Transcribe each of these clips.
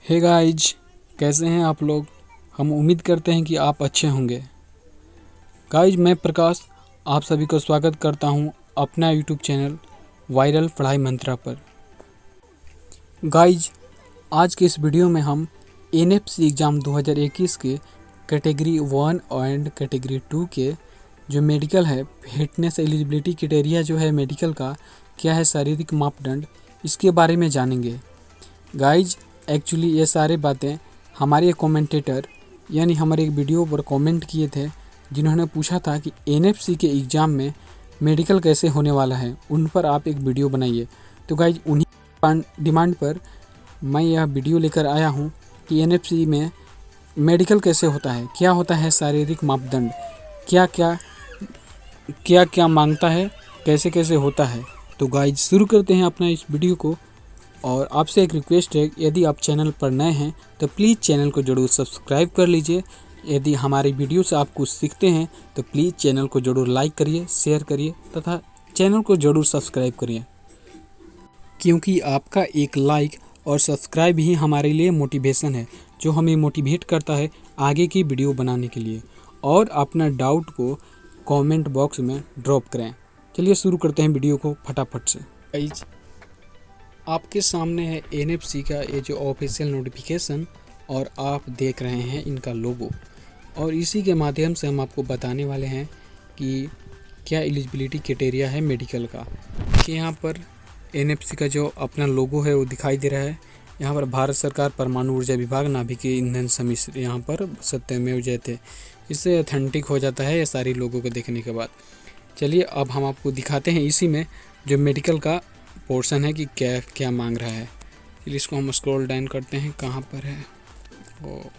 Hey guys, कैसे हैं आप लोग। हम उम्मीद करते हैं कि आप अच्छे होंगे। गाइज, मैं प्रकाश आप सभी को स्वागत करता हूं अपना यूट्यूब चैनल वायरल पढ़ाई मंत्रा पर। गाइज, आज के इस वीडियो में हम एनएफसी एग्ज़ाम 2021 के कैटेगरी 1 एंड कैटेगरी 2 के जो मेडिकल है, फिटनेस एलिजिबिलिटी क्राइटेरिया जो है मेडिकल का, क्या है शारीरिक मापदंड, इसके बारे में जानेंगे। गाइज, एक्चुअली ये सारे बातें हमारे एक कमेंटेटर यानी हमारे एक वीडियो पर कमेंट किए थे, जिन्होंने पूछा था कि एनएफसी के एग्ज़ाम में मेडिकल कैसे होने वाला है, उन पर आप एक वीडियो बनाइए। तो गाइज, उन्हीं डिमांड पर मैं यह वीडियो लेकर आया हूँ कि एनएफसी में मेडिकल कैसे होता है, क्या होता है शारीरिक मापदंड, क्या क्या मांगता है, कैसे कैसे होता है। तो गाइज, शुरू करते हैं अपना इस वीडियो को। और आपसे एक रिक्वेस्ट है, यदि आप चैनल पर नए हैं तो प्लीज़ चैनल को ज़रूर सब्सक्राइब कर लीजिए। यदि हमारी वीडियो से आप कुछ सीखते हैं तो प्लीज़ चैनल को ज़रूर लाइक करिए, शेयर करिए तथा चैनल को ज़रूर सब्सक्राइब करिए, क्योंकि आपका एक लाइक और सब्सक्राइब ही हमारे लिए मोटिवेशन है, जो हमें मोटिवेट करता है आगे की वीडियो बनाने के लिए। और अपना डाउट को कमेंट बॉक्स में ड्रॉप करें। चलिए शुरू करते हैं वीडियो को फटाफट से। गाइस, आपके सामने है एनएफसी का ये जो ऑफिशियल नोटिफिकेशन, और आप देख रहे हैं इनका लोगो। और इसी के माध्यम से हम आपको बताने वाले हैं कि क्या एलिजिबिलिटी क्राइटेरिया है मेडिकल का। कि यहाँ पर एनएफसी का जो अपना लोगो है वो दिखाई दे रहा है। यहाँ पर भारत सरकार परमाणु ऊर्जा विभाग नाभिकीय ईंधन समिति यहाँ पर सत्यमेव जयते, इससे ऑथेंटिक हो जाता है ये सारी लोगों को देखने के बाद। चलिए अब हम आपको दिखाते हैं इसी में जो मेडिकल का पोर्शन है कि क्या क्या मांग रहा है। चलिए इसको हम स्क्रॉल डाउन करते हैं, कहाँ पर है वो।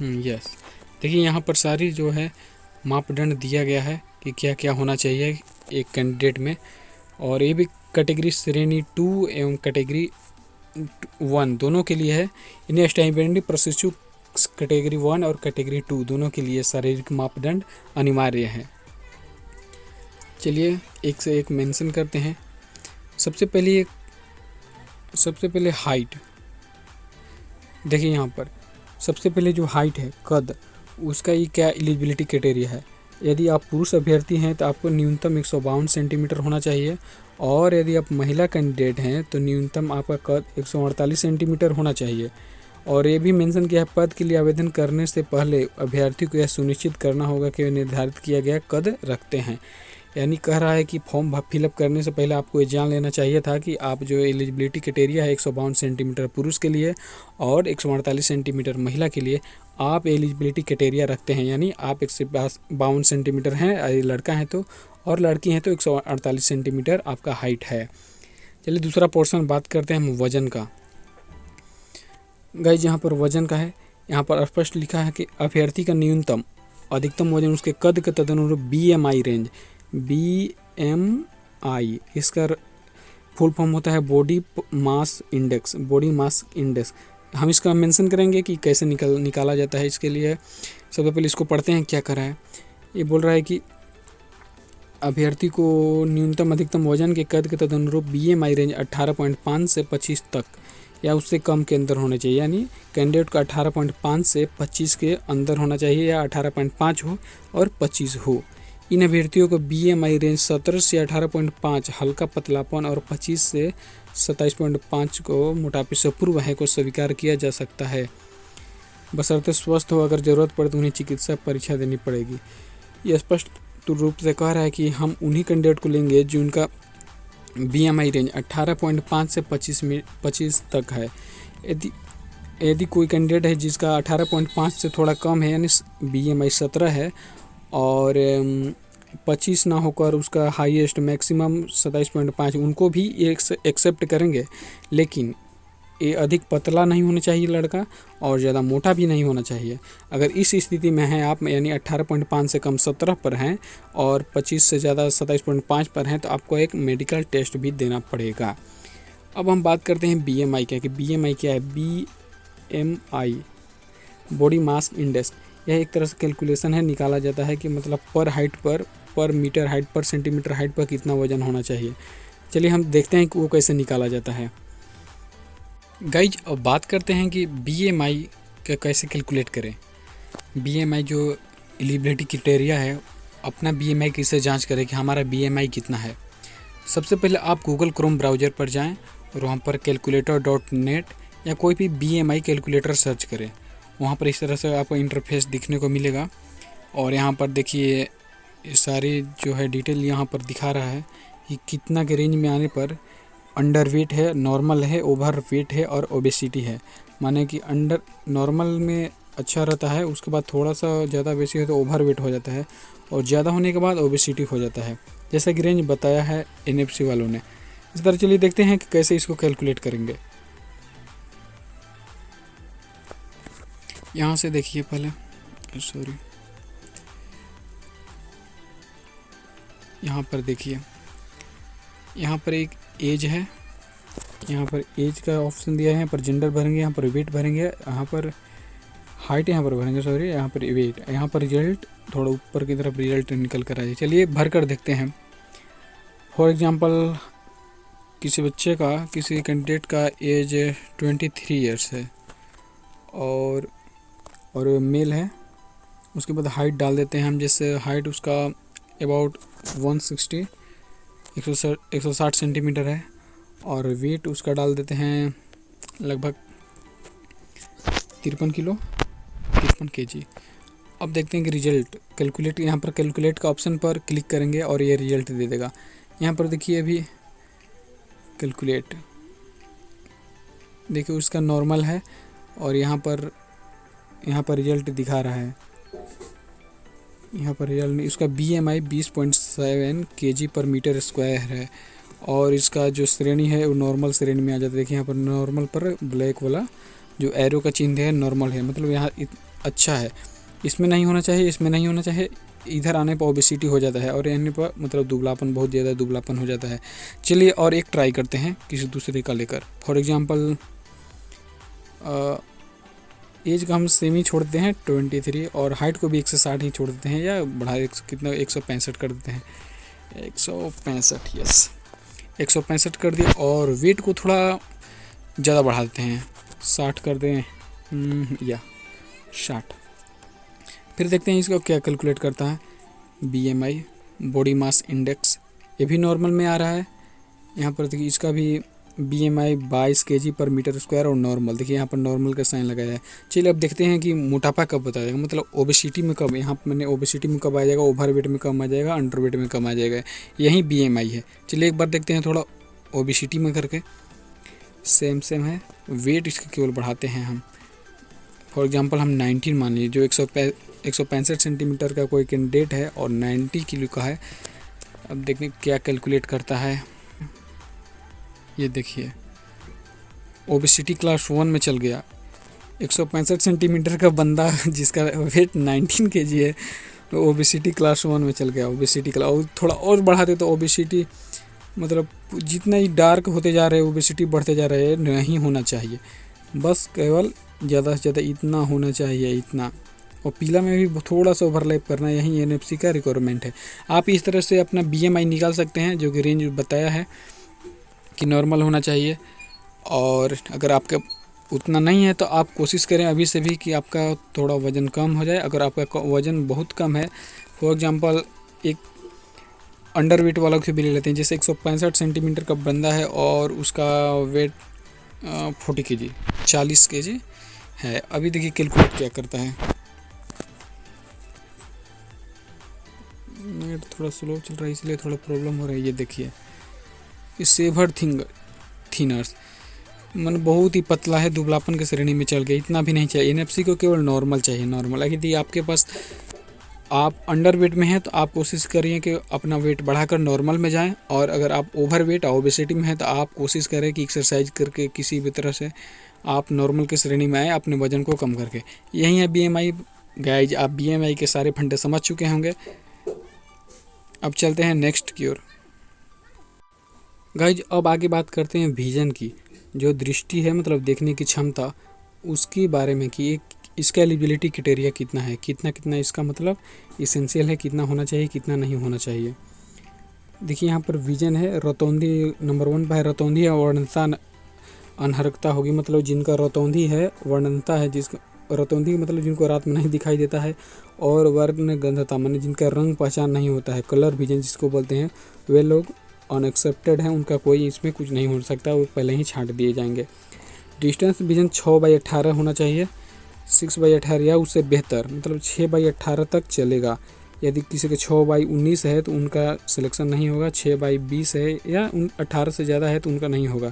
यस, देखिए यहाँ पर सारी जो है मापदंड दिया गया है कि क्या क्या होना चाहिए एक कैंडिडेट में। और ये भी कैटेगरी श्रेणी 2 एवं कैटेगरी 1 दोनों के लिए है। इन्हें स्टाइपेंड प्रशिक्षु कैटेगरी 1 और कैटेगरी 2 दोनों के लिए शारीरिक मापदंड अनिवार्य है। चलिए एक से एक मेंशन करते हैं। सबसे पहले हाइट। देखिए यहाँ पर सबसे पहले जो हाइट है, कद, उसका ये क्या एलिजिबिलिटी क्राइटेरिया है। यदि आप पुरुष अभ्यर्थी हैं तो आपको न्यूनतम 152 सेंटीमीटर होना चाहिए, और यदि आप महिला कैंडिडेट हैं तो न्यूनतम आपका कद 148 सेंटीमीटर होना चाहिए। और ये भी मेंशन किया है, पद के लिए आवेदन करने से पहले अभ्यर्थी को यह सुनिश्चित करना होगा कि वे निर्धारित किया गया कद रखते हैं। यानी कह रहा है कि फॉर्म फिलअप करने से पहले आपको ये जान लेना चाहिए था कि आप जो एलिजिबिलिटी क्राइटेरिया है 152 सेंटीमीटर पुरुष के लिए और 148 सेंटीमीटर महिला के लिए, आप एलिजिबिलिटी क्राइटेरिया रखते हैं। यानी आप 152 सेंटीमीटर हैं लड़का है तो, और लड़की हैं तो 148 सेंटीमीटर आपका हाइट है। चलिए दूसरा पोर्शन बात करते हैं हम वज़न का। गाइज, यहाँ पर वज़न का है, यहाँ पर स्पष्ट लिखा है कि अभ्यर्थी का न्यूनतम अधिकतम वजन उसके कद के तदनुरूप BMI रेंज, BMI इसका फुल फॉर्म होता है बॉडी मास इंडेक्स। हम इसका मेंशन करेंगे कि कैसे निकाला जाता है। इसके लिए सबसे पहले इसको पढ़ते हैं क्या करा है। ये बोल रहा है कि अभ्यर्थी को न्यूनतम अधिकतम वजन के कद के तदनुरूप BMI रेंज 18.5 से 25 तक या उससे कम के अंदर होना चाहिए। यानी कैंडिडेट का 18.5 से 25 के अंदर होना चाहिए, या 18.5 हो और 25 हो। इन अभ्यर्थियों को BMI रेंज 17 से 18.5 हल्का पतलापन और 25 से 27.5 को मोटापे से पूर्व है को स्वीकार किया जा सकता है, बशर्ते स्वस्थ हो। अगर ज़रूरत पड़े तो उन्हें चिकित्सा परीक्षा देनी पड़ेगी। यह स्पष्ट रूप से कह रहा है कि हम उन्हीं कैंडिडेट को लेंगे जिनका BMI रेंज 18.5 से 25 तक है। यदि कोई कैंडिडेट है जिसका 18.5 से थोड़ा कम है, यानी BMI 17 है और 25 ना होकर उसका हाईएस्ट मैक्सिमम 27.5, उनको भी एक्सेप्ट करेंगे। लेकिन ये अधिक पतला नहीं होना चाहिए लड़का, और ज़्यादा मोटा भी नहीं होना चाहिए। अगर इस स्थिति में हैं आप, यानी 18.5 से कम 17 पर हैं और 25 से ज़्यादा 27.5 पर हैं, तो आपको एक मेडिकल टेस्ट भी देना पड़ेगा। अब हम बात करते हैं BMI क्या, कि BMI क्या है। BMI बॉडी मास इंडेक्स, यह एक तरह से कैलकुलेशन है, निकाला जाता है कि मतलब पर मीटर हाइट पर सेंटीमीटर हाइट पर कितना वजन होना चाहिए। चलिए हम देखते हैं कि वो कैसे निकाला जाता है। गाइज अब बात करते हैं कि BMI का कैसे कैलकुलेट करें। BMI जो एलिजिबिलिटी क्राइटेरिया है, अपना BMI कैसे जांच करें कि हमारा BMI कितना है। सबसे पहले आप गूगल क्रोम ब्राउज़र पर जाएं और वहाँ पर calculator.net या कोई भी BMI कैलकुलेटर सर्च करें। वहाँ पर इस तरह से आपको इंटरफेस दिखने को मिलेगा और यहाँ पर देखिए ये सारी जो है डिटेल यहाँ पर दिखा रहा है कि कितना के रेंज में आने पर अंडर वेट है, नॉर्मल है, ओवर वेट है और ओबेसिटी है। माने कि अंडर नॉर्मल में अच्छा रहता है, उसके बाद थोड़ा सा ज़्यादा बेसी हो तो ओवर वेट हो जाता है और ज़्यादा होने के बाद ओबेसिटी हो जाता है, जैसा कि रेंज बताया है NFC वालों ने। इस तरह चलिए देखते हैं कि कैसे इसको कैलकुलेट करेंगे। यहाँ से देखिए पहले, सॉरी, यहाँ पर देखिए, यहाँ पर एक एज है, यहाँ पर एज का ऑप्शन दिया है, यहाँ पर जेंडर भरेंगे, यहाँ पर वेट भरेंगे, यहाँ पर हाइट यहाँ पर भरेंगे, सॉरी यहाँ पर वेट, यहाँ पर रिजल्ट थोड़ा ऊपर की तरफ रिजल्ट निकल कर आ जाए। चलिए भर कर देखते हैं। फॉर एग्जांपल किसी बच्चे का, किसी कैंडिडेट का एज 23 ईयर्स है और मेल है। उसके बाद हाइट डाल देते हैं हम, जैसे हाइट उसका अबाउट 160 160 सेंटीमीटर है और वेट उसका डाल देते हैं लगभग 53 kg। अब देखते हैं कि रिजल्ट कैलकुलेट, यहाँ पर कैलकुलेट का ऑप्शन पर क्लिक करेंगे और ये रिजल्ट दे देगा। यहाँ पर देखिए अभी कैलकुलेट, देखिए उसका नॉर्मल है और यहाँ पर रिजल्ट दिखा रहा है। यहाँ पर रिजल्ट नहीं, उसका BMI 20.7 kg पर मीटर स्क्वायर है और इसका जो श्रेणी है वो नॉर्मल श्रेणी में आ जाता है। देखिए यहाँ पर नॉर्मल पर ब्लैक वाला जो एरो का चिन्ह है नॉर्मल है, मतलब यहाँ अच्छा है। इसमें नहीं होना चाहिए, इसमें नहीं होना चाहिए, इधर आने पर ओबेसिटी हो जाता है और आने पर मतलब दुबलापन, बहुत ज़्यादा दुबलापन हो जाता है। चलिए और एक ट्राई करते हैं किसी दूसरे का लेकर। फॉर एग्जांपल एज का हम सेम ही छोड़ देते हैं 23 और हाइट को भी 160 ही छोड़ देते हैं, या बढ़ा कितना 165 कर देते हैं, 165, यस 165 कर दिया और वेट को थोड़ा ज़्यादा बढ़ा देते हैं, 60 कर दें, या 60। फिर देखते हैं इसका क्या कैलकुलेट करता है। BMI बॉडी मास इंडेक्स, ये भी नॉर्मल में आ रहा है। यहाँ पर देखिए इसका भी BMI 22 kg पर मीटर स्क्वायर और नॉर्मल, देखिए यहाँ पर नॉर्मल का साइन लगाया है। चलिए अब देखते हैं कि मोटापा कब बता देगा, मतलब ओबेसिटी में कब, यहाँ पर मैंने ओबेसिटी में कब आ जाएगा, ओवर वेट में कम आ जाएगा, अंडर वेट में कम आ जाएगा, यही BMI है। चलिए एक बार देखते हैं थोड़ा ओबेसिटी में करके, सेम है। वेट इसका केवल बढ़ाते हैं हम, फॉर एग्जांपल हम 19 मान लीजिए, जो 165 सेंटीमीटर का कोई कैंडिडेट है और 90 किलो का है। अब देखते हैं क्या कैलकुलेट करता है। ये देखिए ओबेसिटी क्लास 1 में चल गया, 165 सेंटीमीटर का बंदा जिसका वेट 19 kg है, तो ओबेसिटी क्लास 1 में चल गया। ओबेसिटी क्लास, और थोड़ा और बढ़ाते तो ओबेसिटी, मतलब जितना ही डार्क होते जा रहे हैं ओबेसिटी बढ़ते जा रहे हैं, नहीं होना चाहिए, बस केवल ज़्यादा से ज़्यादा इतना होना चाहिए, इतना। और पीला में भी थोड़ा सा ओवरलैप करना, यही NFC का रिक्वायरमेंट है। आप इस तरह से अपना BMI निकाल सकते हैं, जो कि रेंज बताया है कि नॉर्मल होना चाहिए। और अगर आपका उतना नहीं है तो आप कोशिश करें अभी से भी कि आपका थोड़ा वज़न कम हो जाए। अगर आपका वज़न बहुत कम है, फॉर एग्जांपल एक अंडर वेट वाला को भी ले लेते हैं, जैसे 165 सेंटीमीटर का बंदा है और उसका वेट 40 kg, 40 kg है। अभी देखिए कैलकुलेट क्या करता है। नेट थोड़ा स्लो चल रहा है इसलिए थोड़ा प्रॉब्लम हो रहा है। ये देखिए ये सेवर थिनर्स, मन बहुत ही पतला है, दुबलापन के श्रेणी में चल गया, इतना भी नहीं चाहिए। NFC को केवल नॉर्मल चाहिए, नॉर्मल। यदि आपके पास आप अंडर वेट में हैं तो आप कोशिश करिए कि अपना वेट बढ़ाकर नॉर्मल में जाएं, और अगर आप ओवर वेट और ओबेसिटी में हैं तो आप कोशिश करें कि एक्सरसाइज करके किसी भी तरह से आप नॉर्मल की श्रेणी में आए, अपने वजन को कम करके। यही है BMI गाइज। आप BMI के सारे फंडे समझ चुके होंगे। अब चलते हैं नेक्स्ट की ओर। गाइज अब आगे बात करते हैं विजन की, जो दृष्टि है, मतलब देखने की क्षमता, उसके बारे में कि इसका एलिजिबिलिटी क्राइटेरिया कितना है, कितना इसका मतलब इसेंशियल है, कितना होना चाहिए, कितना नहीं होना चाहिए। देखिए यहाँ पर विजन है, रतौंधी नंबर 1 पर है, रतौंधी है वर्णनता अनहरकता होगी, मतलब जिनका रतौंधी है वर्णनता है, जिसका रतौंधी मतलब जिनको रात में नहीं दिखाई देता है, और वर्ण गंधता माने जिनका रंग पहचान नहीं होता है, कलर विजन जिसको बोलते हैं, वे लोग अनएक्सेप्टेड हैं, उनका कोई इसमें कुछ नहीं हो सकता, वो पहले ही छांट दिए जाएंगे। डिस्टेंस विजन 6/18 होना चाहिए, 6/18 या उससे बेहतर, मतलब 6/18 तक चलेगा। यदि किसी के 6/19 है तो उनका सिलेक्शन नहीं होगा, 6/20 है या 18 से ज़्यादा है तो उनका नहीं होगा।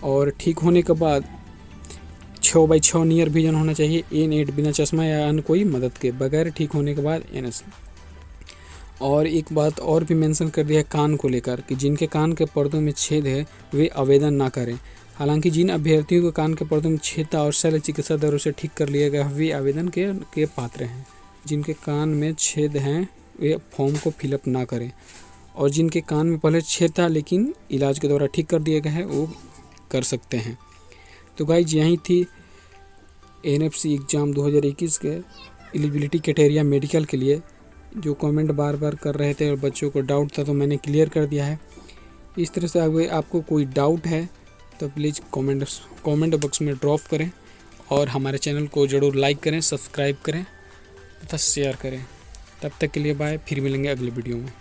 और ठीक होने के बाद 6/6 नियर विजन होना चाहिए, N8 बिना चश्मा या अन्य कोई मदद के, बगैर ठीक होने के बाद NS। और एक बात और भी मेंशन कर दिया है कान को लेकर कि जिनके कान के पर्दों में छेद है वे आवेदन ना करें। हालांकि जिन अभ्यर्थियों के कान के पर्दों में छेद था और शल्य चिकित्सा दरों से ठीक कर लिया गया वे आवेदन के पात्र हैं। जिनके कान में छेद हैं वे फॉर्म को फिलअप ना करें, और जिनके कान में पहले छेद था लेकिन इलाज के द्वारा ठीक कर दिया गया है वो कर सकते हैं। तो गाइज यही थी NFC एग्ज़ाम 2021 के एलिजिबिलिटी क्राइटेरिया मेडिकल के लिए। जो कमेंट बार बार कर रहे थे और बच्चों को डाउट था तो मैंने क्लियर कर दिया है। इस तरह से अगर आपको कोई डाउट है तो प्लीज़ कमेंट बॉक्स में ड्रॉप करें, और हमारे चैनल को ज़रूर लाइक करें, सब्सक्राइब करें तथा शेयर करें। तब तक के लिए बाय, फिर मिलेंगे अगले वीडियो में।